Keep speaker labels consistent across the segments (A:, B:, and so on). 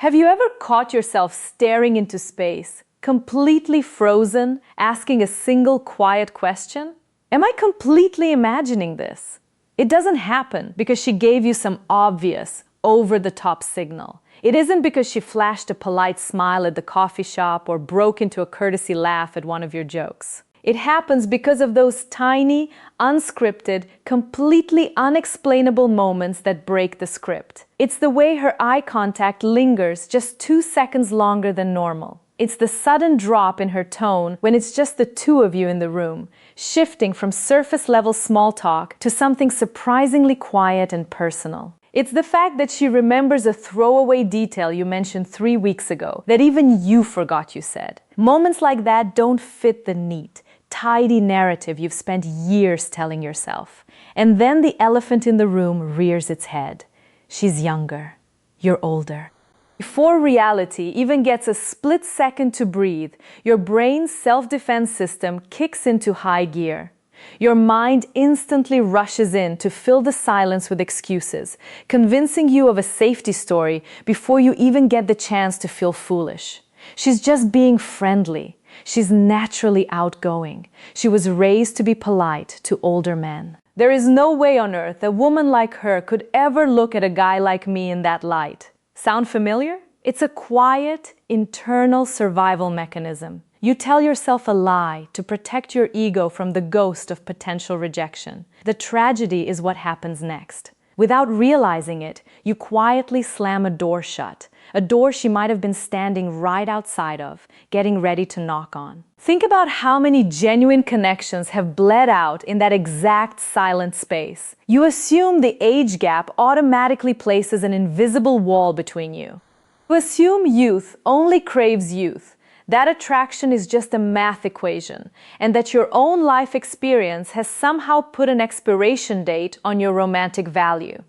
A: Have you ever caught yourself staring into space, completely frozen, asking a single quiet question? Am I completely imagining this? It doesn't happen because she gave you some obvious, over-the-top signal. It isn't because she flashed a polite smile at the coffee shop or broke into a courtesy laugh at one of your jokes. It happens because of those tiny, unscripted, completely unexplainable moments that break the script. It's the way her eye contact lingers just 2 seconds longer than normal. It's the sudden drop in her tone when it's just the two of you in the room, shifting from surface-level small talk to something surprisingly quiet and personal. It's the fact that she remembers a throwaway detail you mentioned 3 weeks ago that even you forgot you said. Moments like that don't fit the neat, tidy narrative you've spent years telling yourself. And then the elephant in the room rears its head. She's younger. You're older. Before reality even gets a split second to breathe, your brain's self-defense system kicks into high gear. Your mind instantly rushes in to fill the silence with excuses, convincing you of a safety story before you even get the chance to feel foolish. She's just being friendly. She's naturally outgoing. She was raised to be polite to older men. There is no way on earth a woman like her could ever look at a guy like me in that light. Sound familiar? It's a quiet, internal survival mechanism. You tell yourself a lie to protect your ego from the ghost of potential rejection. The tragedy is what happens next. Without realizing it, you quietly slam a door shut, a door she might have been standing right outside of, getting ready to knock on. Think about how many genuine connections have bled out in that exact silent space. You assume the age gap automatically places an invisible wall between you. You assume youth only craves youth. That attraction is just a math equation, and that your own life experience has somehow put an expiration date on your romantic value.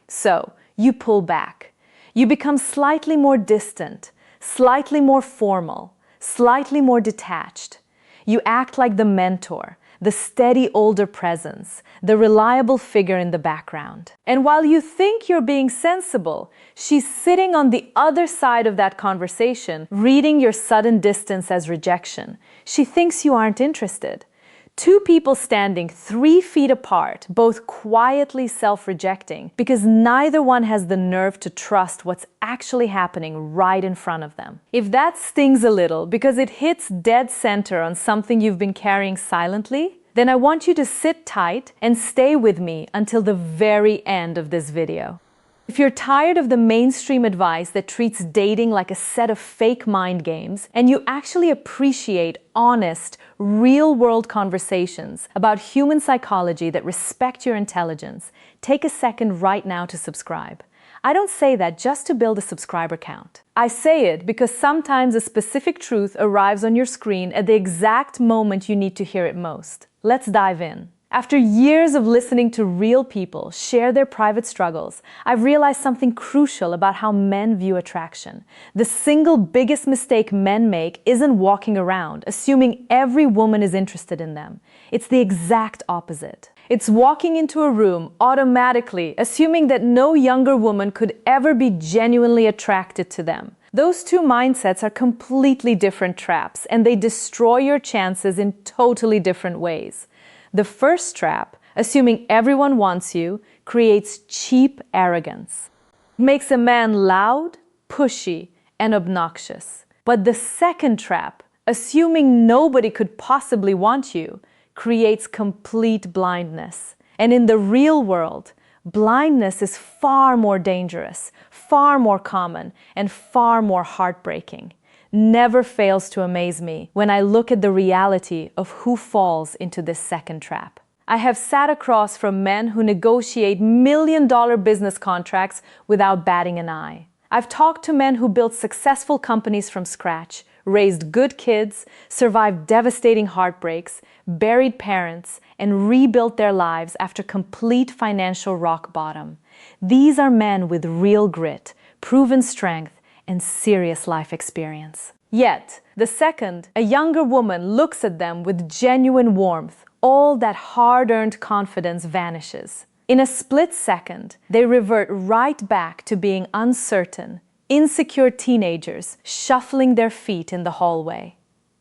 A: So, you pull back. You become slightly more distant, slightly more formal, slightly more detached. You act like the mentor, the steady older presence, the reliable figure in the background. And while you think you're being sensible, she's sitting on the other side of that conversation, reading your sudden distance as rejection. She thinks you aren't interested. Two people standing 3 feet apart, both quietly self-rejecting, because neither one has the nerve to trust what's actually happening right in front of them. If that stings a little because it hits dead center on something you've been carrying silently, then I want you to sit tight and stay with me until the very end of this video. If you're tired of the mainstream advice that treats dating like a set of fake mind games, and you actually appreciate honest, real-world conversations about human psychology that respect your intelligence, take a second right now to subscribe. I don't say that just to build a subscriber count. I say it because sometimes a specific truth arrives on your screen at the exact moment you need to hear it most. Let's dive in. After years of listening to real people share their private struggles, I've realized something crucial about how men view attraction. The single biggest mistake men make isn't walking around assuming every woman is interested in them. It's the exact opposite. It's walking into a room automatically assuming that no younger woman could ever be genuinely attracted to them. Those two mindsets are completely different traps, and they destroy your chances in totally different ways. The first trap, assuming everyone wants you, creates cheap arrogance. It makes a man loud, pushy, and obnoxious. But the second trap, assuming nobody could possibly want you, creates complete blindness. And in the real world, blindness is far more dangerous, far more common, and far more heartbreaking. Never fails to amaze me when I look at the reality of who falls into this second trap. I have sat across from men who negotiate million-dollar business contracts without batting an eye. I've talked to men who built successful companies from scratch, raised good kids, survived devastating heartbreaks, buried parents, and rebuilt their lives after complete financial rock bottom. These are men with real grit, proven strength, and serious life experience. Yet, the second, a younger woman looks at them with genuine warmth, all that hard-earned confidence vanishes. In a split second, they revert right back to being uncertain, insecure teenagers shuffling their feet in the hallway.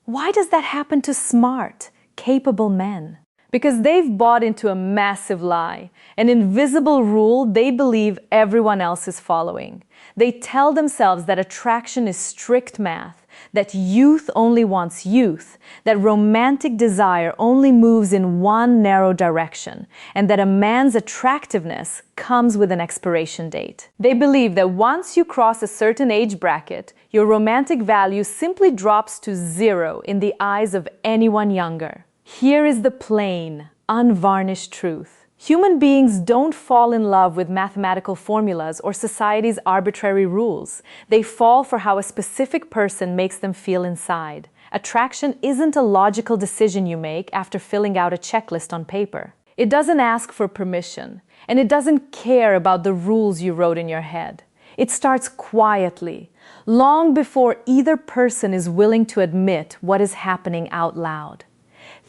A: Why does that happen to smart, capable men? Because they've bought into a massive lie, an invisible rule they believe everyone else is following. They tell themselves that attraction is strict math, that youth only wants youth, that romantic desire only moves in one narrow direction, and that a man's attractiveness comes with an expiration date. They believe that once you cross a certain age bracket, your romantic value simply drops to zero in the eyes of anyone younger. Here is the plain, unvarnished truth. Human beings don't fall in love with mathematical formulas or society's arbitrary rules. They fall for how a specific person makes them feel inside. Attraction isn't a logical decision you make after filling out a checklist on paper. It doesn't ask for permission, and it doesn't care about the rules you wrote in your head. It starts quietly, long before either person is willing to admit what is happening out loud.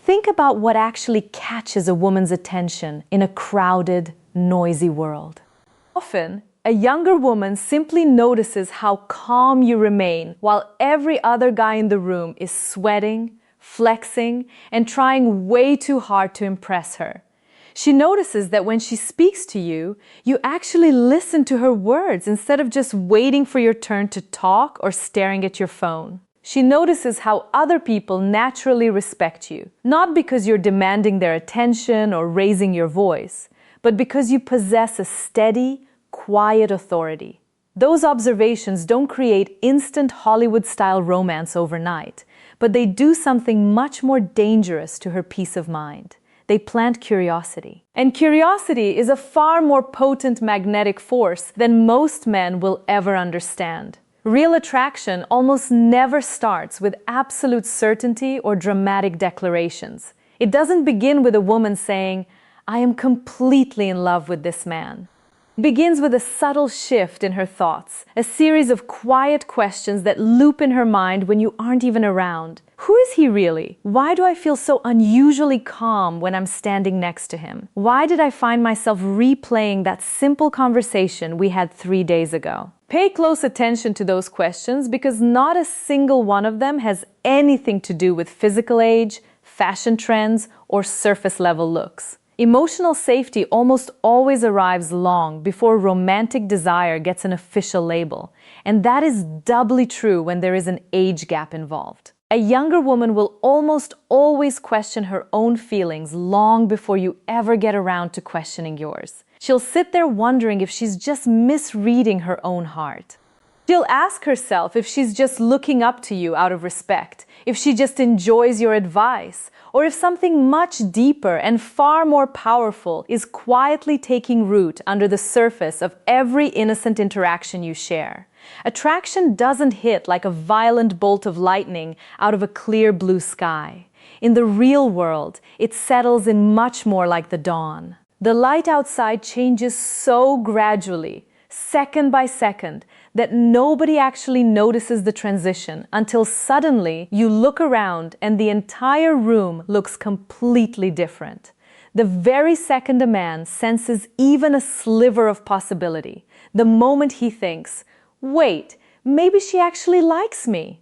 A: Think about what actually catches a woman's attention in a crowded, noisy world. Often, a younger woman simply notices how calm you remain while every other guy in the room is sweating, flexing, and trying way too hard to impress her. She notices that when she speaks to you, you actually listen to her words instead of just waiting for your turn to talk or staring at your phone. She notices how other people naturally respect you, not because you're demanding their attention or raising your voice, but because you possess a steady, quiet authority. Those observations don't create instant Hollywood-style romance overnight, but they do something much more dangerous to her peace of mind. They plant curiosity. And curiosity is a far more potent magnetic force than most men will ever understand. Real attraction almost never starts with absolute certainty or dramatic declarations. It doesn't begin with a woman saying, "I am completely in love with this man." It begins with a subtle shift in her thoughts, a series of quiet questions that loop in her mind when you aren't even around. Who is he really? Why do I feel so unusually calm when I'm standing next to him? Why did I find myself replaying that simple conversation we had 3 days ago? Pay close attention to those questions because not a single one of them has anything to do with physical age, fashion trends, or surface-level looks. Emotional safety almost always arrives long before romantic desire gets an official label, and that is doubly true when there is an age gap involved. A younger woman will almost always question her own feelings long before you ever get around to questioning yours. She'll sit there wondering if she's just misreading her own heart. She'll ask herself if she's just looking up to you out of respect, if she just enjoys your advice, or if something much deeper and far more powerful is quietly taking root under the surface of every innocent interaction you share. Attraction doesn't hit like a violent bolt of lightning out of a clear blue sky. In the real world, it settles in much more like the dawn. The light outside changes so gradually, second by second, that nobody actually notices the transition until suddenly you look around and the entire room looks completely different. The very second a man senses even a sliver of possibility, the moment he thinks, "Wait, maybe she actually likes me,"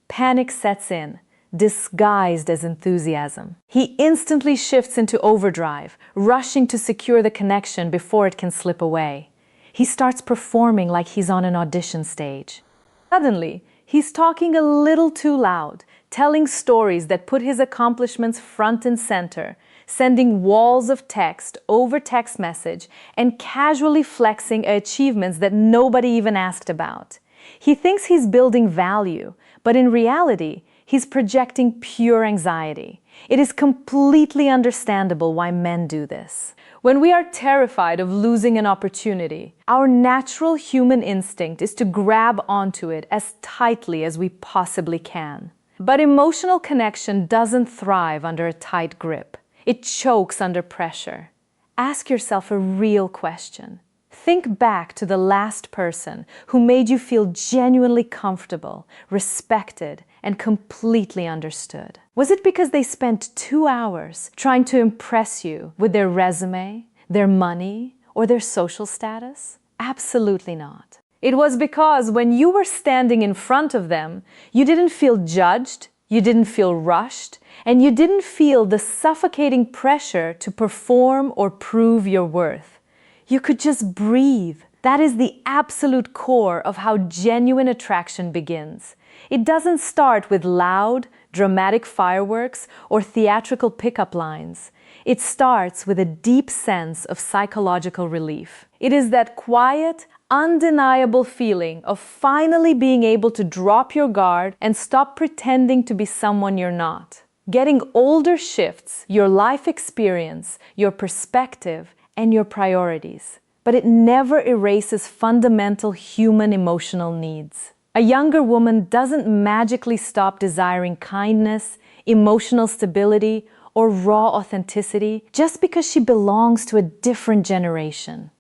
A: panic sets in, disguised as enthusiasm. He instantly shifts into overdrive, rushing to secure the connection before it can slip away. He starts performing like he's on an audition stage. Suddenly, he's talking a little too loud, telling stories that put his accomplishments front and center, sending walls of text over text message, and casually flexing achievements that nobody even asked about. He thinks he's building value, but in reality, he's projecting pure anxiety. It is completely understandable why men do this. When we are terrified of losing an opportunity, our natural human instinct is to grab onto it as tightly as we possibly can. But emotional connection doesn't thrive under a tight grip. It chokes under pressure. Ask yourself a real question. Think back to the last person who made you feel genuinely comfortable, respected, and completely understood. Was it because they spent 2 hours trying to impress you with their resume, their money, or their social status? Absolutely not. It was because when you were standing in front of them, you didn't feel judged, you didn't feel rushed, and you didn't feel the suffocating pressure to perform or prove your worth. You could just breathe. That is the absolute core of how genuine attraction begins. It doesn't start with loud, dramatic fireworks or theatrical pickup lines. It starts with a deep sense of psychological relief. It is that quiet, undeniable feeling of finally being able to drop your guard and stop pretending to be someone you're not. Getting older shifts your life experience, your perspective, and your priorities. But it never erases fundamental human emotional needs. A younger woman doesn't magically stop desiring kindness, emotional stability, or raw authenticity just because she belongs to a different generation.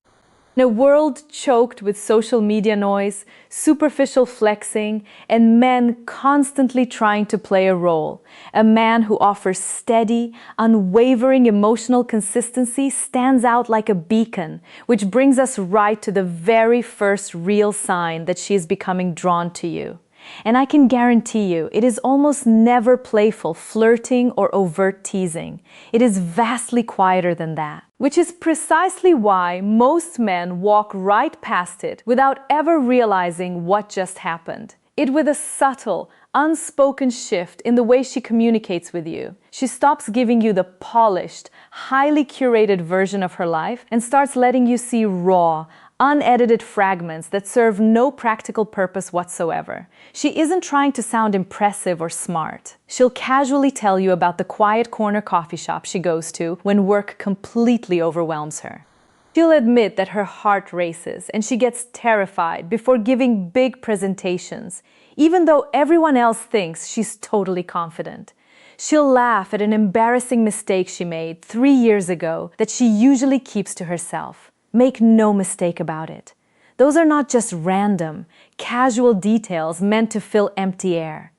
A: In a world choked with social media noise, superficial flexing, and men constantly trying to play a role, a man who offers steady, unwavering emotional consistency stands out like a beacon, which brings us right to the very first real sign that she is becoming drawn to you. And I can guarantee you, it is almost never playful, flirting, or overt teasing. It is vastly quieter than that. Which is precisely why most men walk right past it without ever realizing what just happened. It with a subtle, unspoken shift in the way she communicates with you. She stops giving you the polished, highly curated version of her life and starts letting you see raw, unedited fragments that serve no practical purpose whatsoever. She isn't trying to sound impressive or smart. She'll casually tell you about the quiet corner coffee shop she goes to when work completely overwhelms her. She'll admit that her heart races and she gets terrified before giving big presentations, even though everyone else thinks she's totally confident. She'll laugh at an embarrassing mistake she made 3 years ago that she usually keeps to herself. Make no mistake about it. Those are not just random, casual details meant to fill empty air.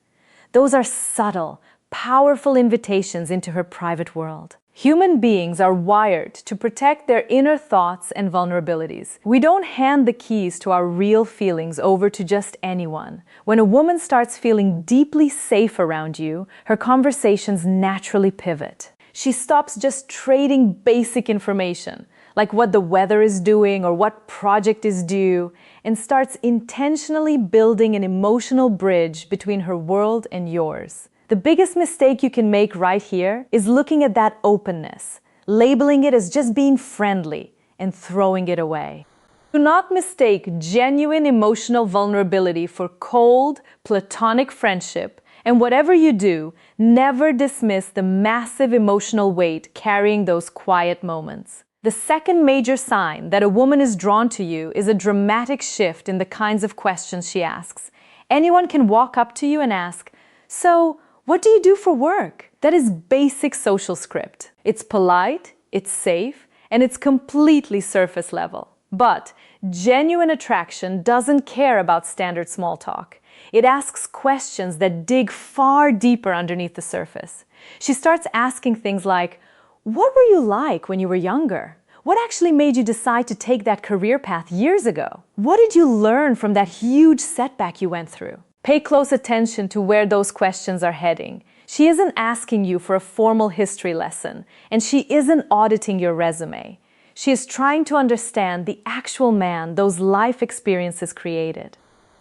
A: Those are subtle, powerful invitations into her private world. Human beings are wired to protect their inner thoughts and vulnerabilities. We don't hand the keys to our real feelings over to just anyone. When a woman starts feeling deeply safe around you, her conversations naturally pivot. She stops just trading basic information, like what the weather is doing or what project is due, and starts intentionally building an emotional bridge between her world and yours. The biggest mistake you can make right here is looking at that openness, labeling it as just being friendly, and throwing it away. Do not mistake genuine emotional vulnerability for cold, platonic friendship, and whatever you do, never dismiss the massive emotional weight carrying those quiet moments. The second major sign that a woman is drawn to you is a dramatic shift in the kinds of questions she asks. Anyone can walk up to you and ask, "So, what do you do for work?" That is basic social script. It's polite, it's safe, and it's completely surface level. But genuine attraction doesn't care about standard small talk. It asks questions that dig far deeper underneath the surface. She starts asking things like, "What were you like when you were younger? What actually made you decide to take that career path years ago? What did you learn from that huge setback you went through?" Pay close attention to where those questions are heading. She isn't asking you for a formal history lesson, and she isn't auditing your resume. She is trying to understand the actual man those life experiences created.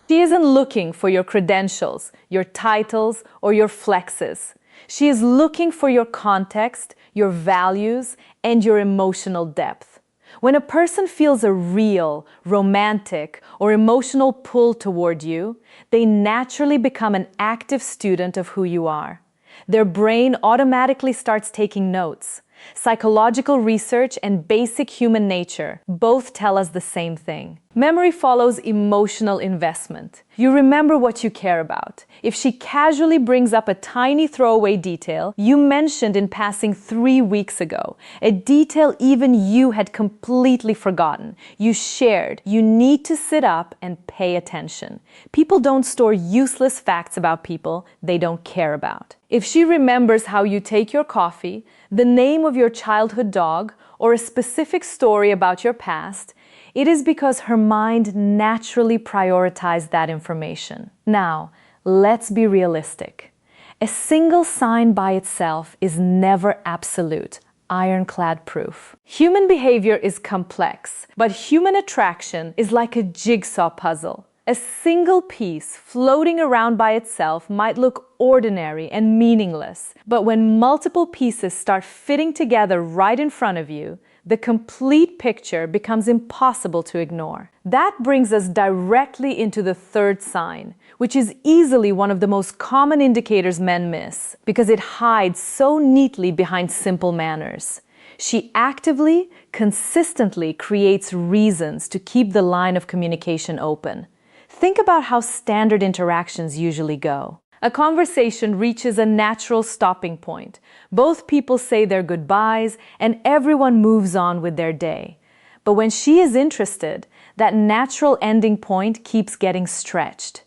A: She isn't looking for your credentials, your titles, or your flexes. She is looking for your context, your values, and your emotional depth. When a person feels a real, romantic, or emotional pull toward you, they naturally become an active student of who you are. Their brain automatically starts taking notes. Psychological research and basic human nature both tell us the same thing. Memory follows emotional investment. You remember what you care about. If she casually brings up a tiny throwaway detail you mentioned in passing 3 weeks ago, a detail even you had completely forgotten, you shared, you need to sit up and pay attention. People don't store useless facts about people they don't care about. If she remembers how you take your coffee, the name of your childhood dog, or a specific story about your past, It is because her mind naturally prioritized that information. Now, let's be realistic. A single sign by itself is never absolute, ironclad proof. Human behavior is complex, but human attraction is like a jigsaw puzzle. A single piece floating around by itself might look ordinary and meaningless, but when multiple pieces start fitting together right in front of you, the complete picture becomes impossible to ignore. That brings us directly into the third sign, which is easily one of the most common indicators men miss, because it hides so neatly behind simple manners. She actively, consistently creates reasons to keep the line of communication open. Think about how standard interactions usually go. A conversation reaches a natural stopping point. Both people say their goodbyes, and everyone moves on with their day. But when she is interested, that natural ending point keeps getting stretched.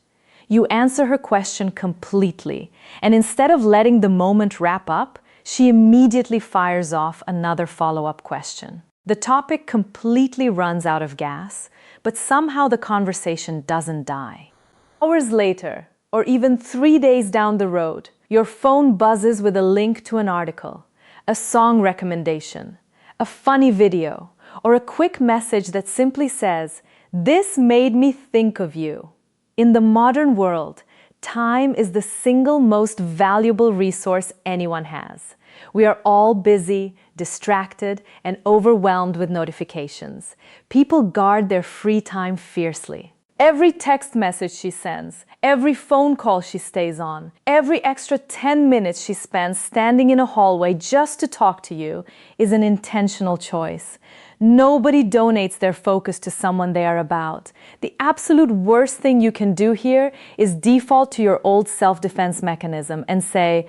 A: You answer her question completely, and instead of letting the moment wrap up, she immediately fires off another follow-up question. The topic completely runs out of gas, but somehow the conversation doesn't die. Hours later, or even 3 days down the road, your phone buzzes with a link to an article, a song recommendation, a funny video, or a quick message that simply says, "This made me think of you." In the modern world, time is the single most valuable resource anyone has. We are all busy, distracted, and overwhelmed with notifications. People guard their free time fiercely. Every text message she sends, every phone call she stays on, every extra 10 minutes she spends standing in a hallway just to talk to you is an intentional choice. Nobody donates their focus to someone they are about. The absolute worst thing you can do here is default to your old self-defense mechanism and say,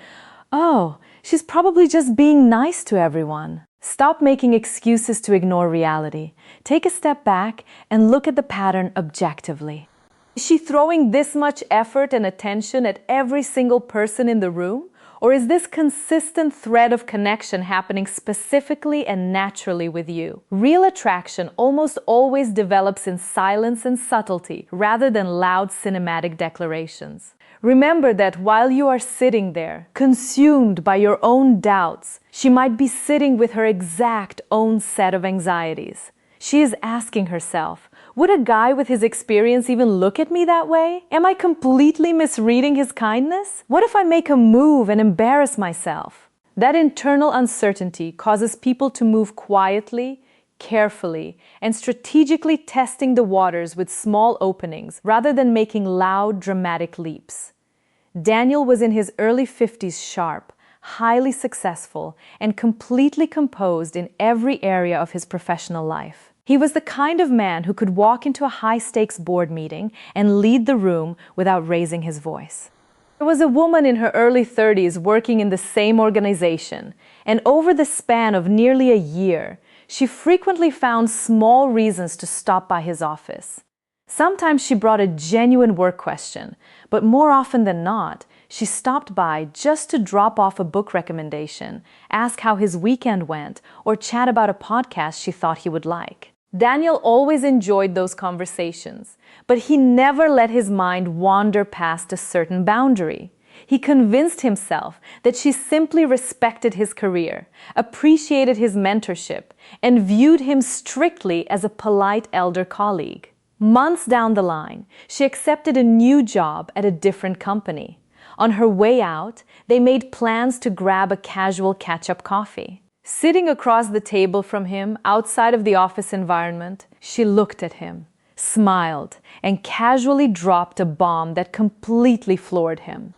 A: "Oh, she's probably just being nice to everyone." Stop making excuses to ignore reality. Take a step back and look at the pattern objectively. Is she throwing this much effort and attention at every single person in the room? Or is this consistent thread of connection happening specifically and naturally with you? Real attraction almost always develops in silence and subtlety rather than loud cinematic declarations. Remember that while you are sitting there, consumed by your own doubts, she might be sitting with her exact own set of anxieties. She is asking herself, would a guy with his experience even look at me that way? Am I completely misreading his kindness? What if I make a move and embarrass myself? That internal uncertainty causes people to move quietly, carefully, and strategically testing the waters with small openings rather than making loud, dramatic leaps. Daniel was in his early 50s, sharp, highly successful, and completely composed in every area of his professional life. He was the kind of man who could walk into a high-stakes board meeting and lead the room without raising his voice. There was a woman in her early 30s working in the same organization, and over the span of nearly a year, she frequently found small reasons to stop by his office. Sometimes she brought a genuine work question, but more often than not, she stopped by just to drop off a book recommendation, ask how his weekend went, or chat about a podcast she thought he would like. Daniel always enjoyed those conversations, but he never let his mind wander past a certain boundary. He convinced himself that she simply respected his career, appreciated his mentorship, and viewed him strictly as a polite elder colleague. Months down the line, she accepted a new job at a different company. On her way out, they made plans to grab a casual catch-up coffee. Sitting across the table from him, outside of the office environment, she looked at him, smiled, and casually dropped a bomb that completely floored him.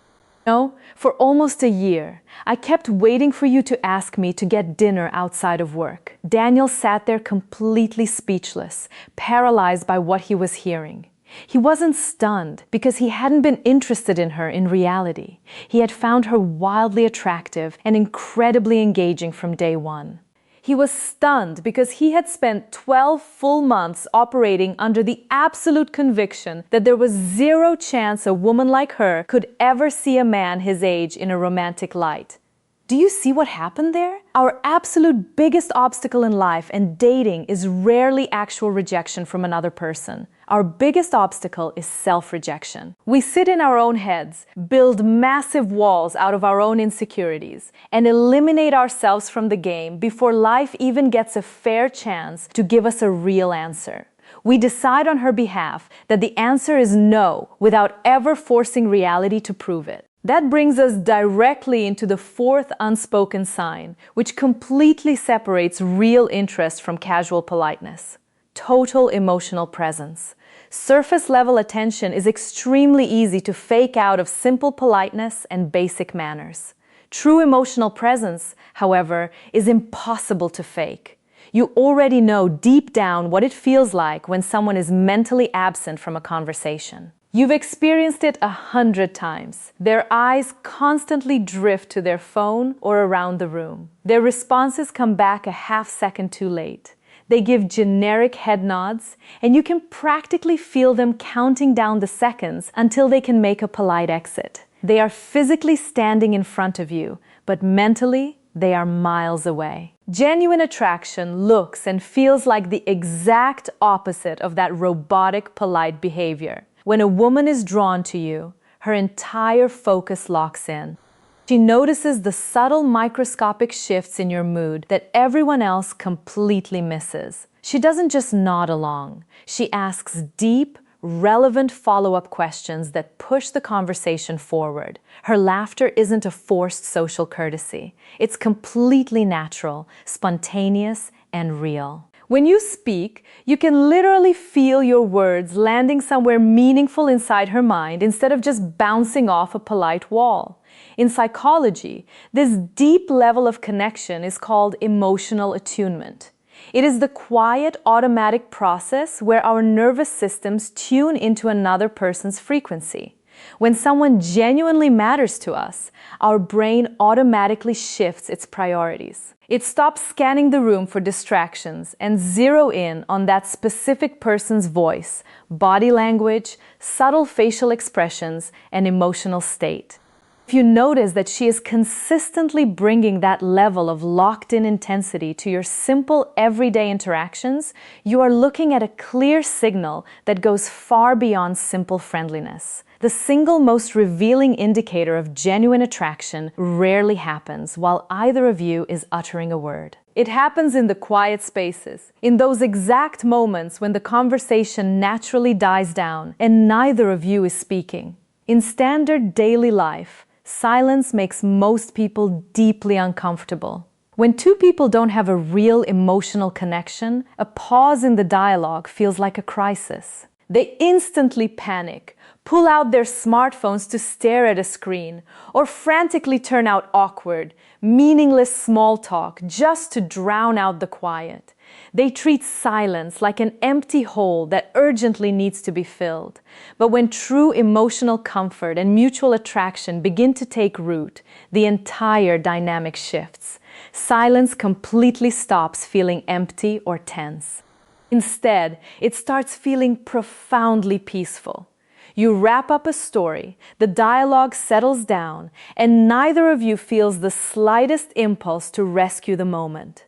A: "No, for almost a year, I kept waiting for you to ask me to get dinner outside of work." Daniel sat there completely speechless, paralyzed by what he was hearing. He wasn't stunned because he hadn't been interested in her in reality. He had found her wildly attractive and incredibly engaging from day one. He was stunned because he had spent 12 full months operating under the absolute conviction that there was zero chance a woman like her could ever see a man his age in a romantic light. Do you see what happened there? Our absolute biggest obstacle in life and dating is rarely actual rejection from another person. Our biggest obstacle is self-rejection. We sit in our own heads, build massive walls out of our own insecurities, and eliminate ourselves from the game before life even gets a fair chance to give us a real answer. We decide on her behalf that the answer is no without ever forcing reality to prove it. That brings us directly into the fourth unspoken sign, which completely separates real interest from casual politeness. Total emotional presence. Surface-level attention is extremely easy to fake out of simple politeness and basic manners. True emotional presence, however, is impossible to fake. You already know deep down what it feels like when someone is mentally absent from a conversation. You've experienced it 100 times. Their eyes constantly drift to their phone or around the room. Their responses come back a half second too late. They give generic head nods, and you can practically feel them counting down the seconds until they can make a polite exit. They are physically standing in front of you, but mentally, they are miles away. Genuine attraction looks and feels like the exact opposite of that robotic, polite behavior. When a woman is drawn to you, her entire focus locks in. She notices the subtle microscopic shifts in your mood that everyone else completely misses. She doesn't just nod along. She asks deep, relevant follow-up questions that push the conversation forward. Her laughter isn't a forced social courtesy. It's completely natural, spontaneous, and real. When you speak, you can literally feel your words landing somewhere meaningful inside her mind instead of just bouncing off a polite wall. In psychology, this deep level of connection is called emotional attunement. It is the quiet, automatic process where our nervous systems tune into another person's frequency. When someone genuinely matters to us, our brain automatically shifts its priorities. It stops scanning the room for distractions and zero in on that specific person's voice, body language, subtle facial expressions, and emotional state. If you notice that she is consistently bringing that level of locked-in intensity to your simple everyday interactions, you are looking at a clear signal that goes far beyond simple friendliness. The single most revealing indicator of genuine attraction rarely happens while either of you is uttering a word. It happens in the quiet spaces, in those exact moments when the conversation naturally dies down and neither of you is speaking. In standard daily life, silence makes most people deeply uncomfortable. When two people don't have a real emotional connection, a pause in the dialogue feels like a crisis. They instantly panic, pull out their smartphones to stare at a screen, or frantically turn out awkward, meaningless small talk just to drown out the quiet. They treat silence like an empty hole that urgently needs to be filled. But when true emotional comfort and mutual attraction begin to take root, the entire dynamic shifts. Silence completely stops feeling empty or tense. Instead, it starts feeling profoundly peaceful. You wrap up a story, the dialogue settles down, and neither of you feels the slightest impulse to rescue the moment.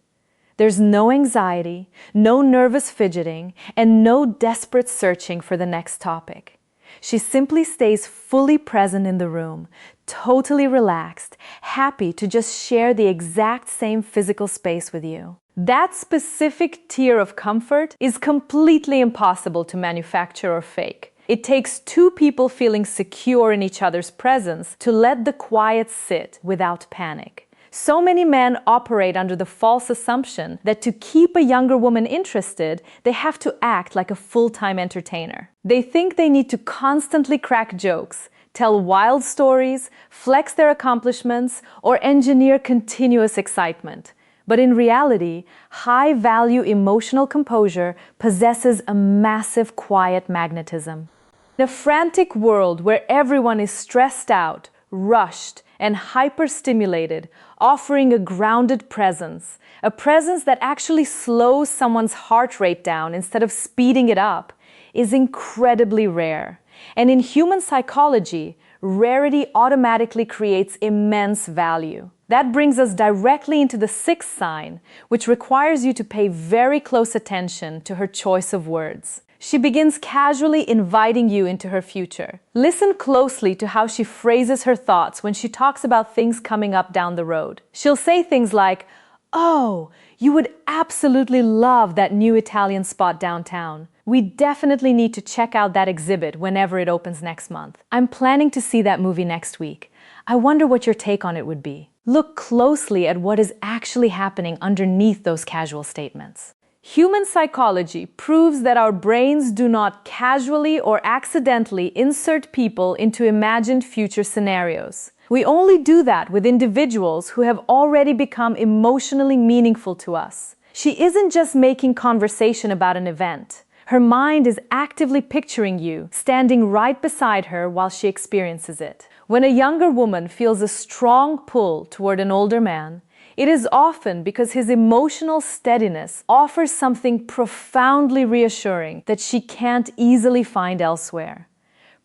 A: There's no anxiety, no nervous fidgeting, and no desperate searching for the next topic. She simply stays fully present in the room, totally relaxed, happy to just share the exact same physical space with you. That specific tier of comfort is completely impossible to manufacture or fake. It takes two people feeling secure in each other's presence to let the quiet sit without panic. So many men operate under the false assumption that to keep a younger woman interested, they have to act like a full-time entertainer. They think they need to constantly crack jokes, tell wild stories, flex their accomplishments, or engineer continuous excitement. But in reality, high-value emotional composure possesses a massive quiet magnetism. In a frantic world where everyone is stressed out, rushed, and hyper-stimulated, offering a grounded presence, a presence that actually slows someone's heart rate down instead of speeding it up, is incredibly rare. And in human psychology, rarity automatically creates immense value. That brings us directly into the sixth sign, which requires you to pay very close attention to her choice of words. She begins casually inviting you into her future. Listen closely to how she phrases her thoughts when she talks about things coming up down the road. She'll say things like, "Oh, you would absolutely love that new Italian spot downtown. We definitely need to check out that exhibit whenever it opens next month. I'm planning to see that movie next week. I wonder what your take on it would be." Look closely at what is actually happening underneath those casual statements. Human psychology proves that our brains do not casually or accidentally insert people into imagined future scenarios. We only do that with individuals who have already become emotionally meaningful to us. She isn't just making conversation about an event. Her mind is actively picturing you, standing right beside her while she experiences it. When a younger woman feels a strong pull toward an older man, it is often because his emotional steadiness offers something profoundly reassuring that she can't easily find elsewhere.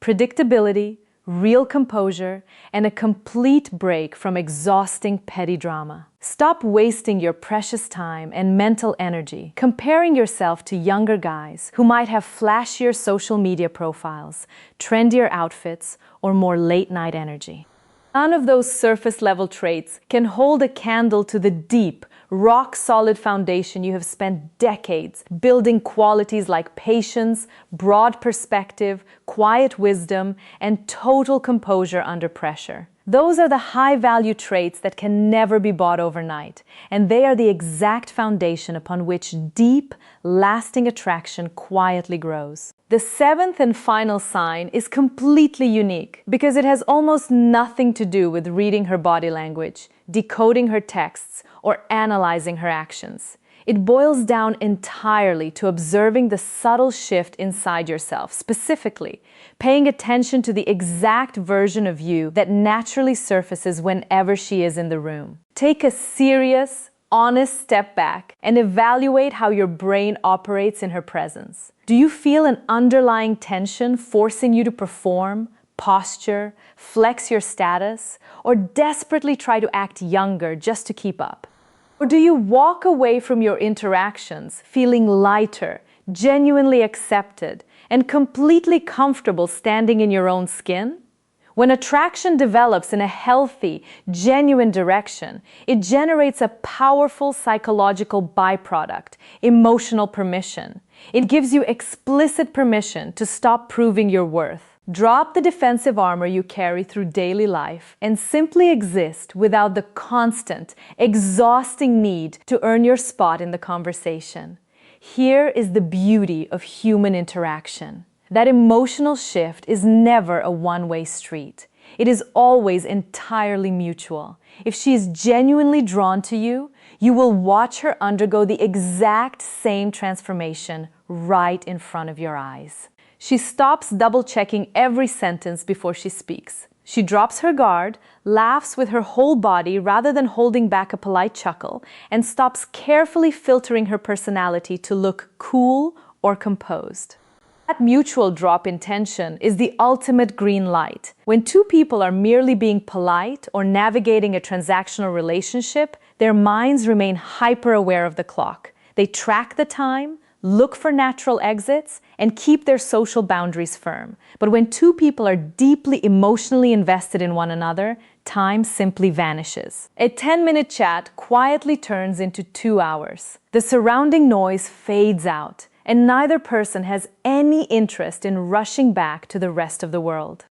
A: Predictability, real composure, and a complete break from exhausting petty drama. Stop wasting your precious time and mental energy comparing yourself to younger guys who might have flashier social media profiles, trendier outfits, or more late-night energy. None of those surface-level traits can hold a candle to the deep, rock-solid foundation you have spent decades building qualities like patience, broad perspective, quiet wisdom, and total composure under pressure. Those are the high-value traits that can never be bought overnight, and they are the exact foundation upon which deep, lasting attraction quietly grows. The seventh and final sign is completely unique because it has almost nothing to do with reading her body language, decoding her texts, or analyzing her actions. It boils down entirely to observing the subtle shift inside yourself, specifically paying attention to the exact version of you that naturally surfaces whenever she is in the room. Take a serious, honest step back and evaluate how your brain operates in her presence. Do you feel an underlying tension forcing you to perform, posture, flex your status, or desperately try to act younger just to keep up? Or do you walk away from your interactions feeling lighter, genuinely accepted, and completely comfortable standing in your own skin? When attraction develops in a healthy, genuine direction, it generates a powerful psychological byproduct, emotional permission. It gives you explicit permission to stop proving your worth. Drop the defensive armor you carry through daily life and simply exist without the constant, exhausting need to earn your spot in the conversation. Here is the beauty of human interaction. That emotional shift is never a one-way street. It is always entirely mutual. If she is genuinely drawn to you, you will watch her undergo the exact same transformation right in front of your eyes. She stops double-checking every sentence before she speaks. She drops her guard, laughs with her whole body rather than holding back a polite chuckle, and stops carefully filtering her personality to look cool or composed. That mutual drop in tension is the ultimate green light. When two people are merely being polite or navigating a transactional relationship, their minds remain hyper-aware of the clock. They track the time, look for natural exits, and keep their social boundaries firm. But when two people are deeply emotionally invested in one another, time simply vanishes. A 10-minute chat quietly turns into 2 hours. The surrounding noise fades out, and neither person has any interest in rushing back to the rest of the world.